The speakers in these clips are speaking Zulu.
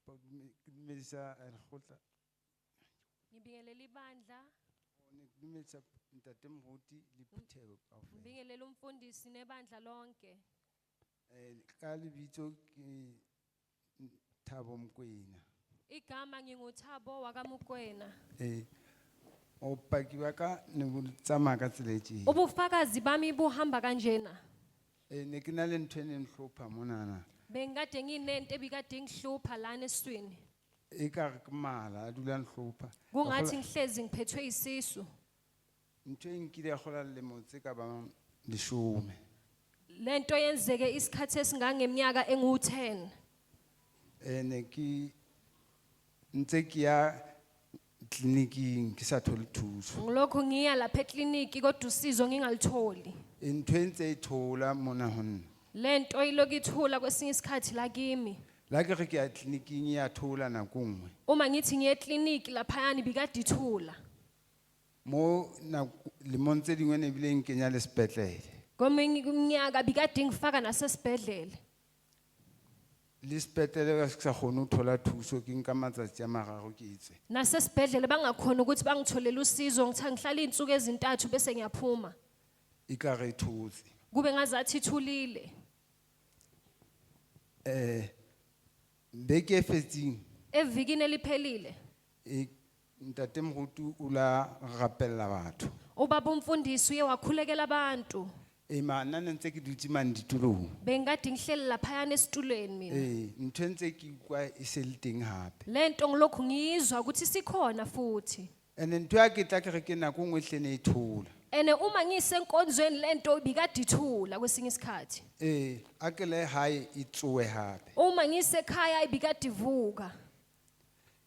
Dumedisa lekgotla, Ngibingelela ibandla, dumedisa ntate Moruti le Phuthego kaofela. ngibingelela umfundisi nebandla lonke. Ka lebitso ke Thabo Mokoena. Igama nginguThabo wakaMokoena. Opaki wa ka ne bo tsamaya ka tsela e tjena. Ubufakazi bami buhamba kanjena. Ne ke na le ntho e neng hlopha monana. Bengikade nginento ebikade ngihlupha lana eswini. E ka re ke mala a dula nhlopha. Kungathi ngihlezi ngiphethwe isisu. Ntho e nkile ya gola lemo tse ka bang 10. Lento yenzeke isikhathi esingangeminyaka engu10. Ne ke ntse ke ya kliniking ke sa thole thuso. Ngilokho ngiya lapha ekliniki kodwa usizo ngingalitholi. Ntho e ntse e thola mona honna. Lento ilokithula kwesinye isikhathi la kimi. La ke re ke ya kliniking ya thola nako nngwe. Uma ngithi ngiye ekliniki lapha yani bikade ithula. Mo na le montse dingwe ne bile nkenya le sepetlele. Kominye iminyaka bikade ngifaka nasesibhedlela. Le sepetlele ka se sa kgone ho thola thuso ke nka matsatsi a mararo ke itse. Nasesibhedlela bangakhona ukuthi bangitholele usizo ngithe ngihlala izinsuku ezintathu bese ngiyaphuma. Ika re thotse. Kube ngazathi ithulile. Beke fetsing Evikini eliphelile. ntate Moruti o la rapella batho. Ubaba umfundisi uye wakhulekela abantu. Mana ntse ke dutse man ditulong. Bengikade ngihleli lapha yana esitulweni mina. Ntho ntse ke kwa e se le teng hape. Lento ngilokhu ngiyizwa ukuthi sikhona futhi. Ene ntho ya ke tla ke re ke nako nngwe hle ne e thola. Ene uma ngisenkonzweni lento bikade ithula kwesinye isikhathi. Akele hae itsowe hape. Uma ngisekhaya ibikade ivuka.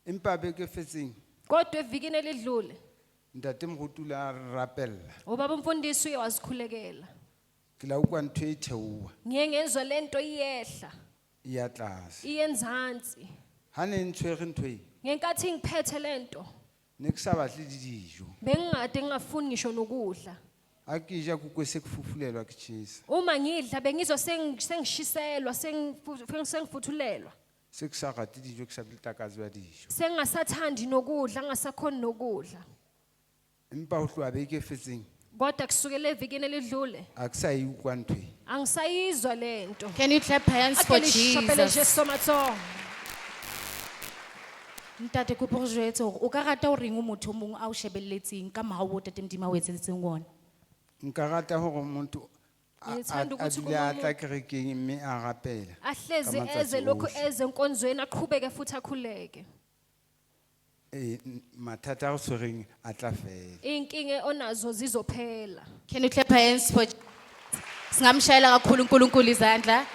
Empa beke fetsing Kodwa evikini elidlule ntate Moruti la rapella. ubaba umfundisi uye wazikhulekela. Ke la ukwa ntho e theowa Ngiye ngezwe lento iyehla, ya tlase. iyenzansi. Ha ne ntshwere ntho e Ngenkathi ngiphethe lento, ne ke sa batle dijo. bengingade ngingafuni ngisho nokudla. A ke ja kukwe se ke fufulelwa ke tjhesa. Uma ngidla bengizwa sengishiselwa, sengifuthulelwa. Se ke sa rate dijo ke sa bitakazi wa dijo. Sengasathandi nokudla, ngasakhona nokudla. Empa ho tloa beke fetsing Kodwa kusukela evikini elidlule a ke sa e ukwa ntho e. angisayizwa lento. Can you clap hands for Ake le shapele Jesus? Jesu matsoho. Ntate ko po jwetse hore o ka rata ho reng o motho o mong a o shebelletseng ka mahao o tate Modimo a o etsetseng ona. Nka rata hore motho Ngithanda ukuthi dule a kuba tla kerekeng mme a rapela. Ahlezi Ka matsatsi eze lokhu ohle. eze enkonzweni aqhubeke futhi akhuleke. Mathata a go tshwereng a tla fela. Inkinga onazo zizophela. Can you clap hands for Singamshayela kakhulu uNkulunkulu izandla.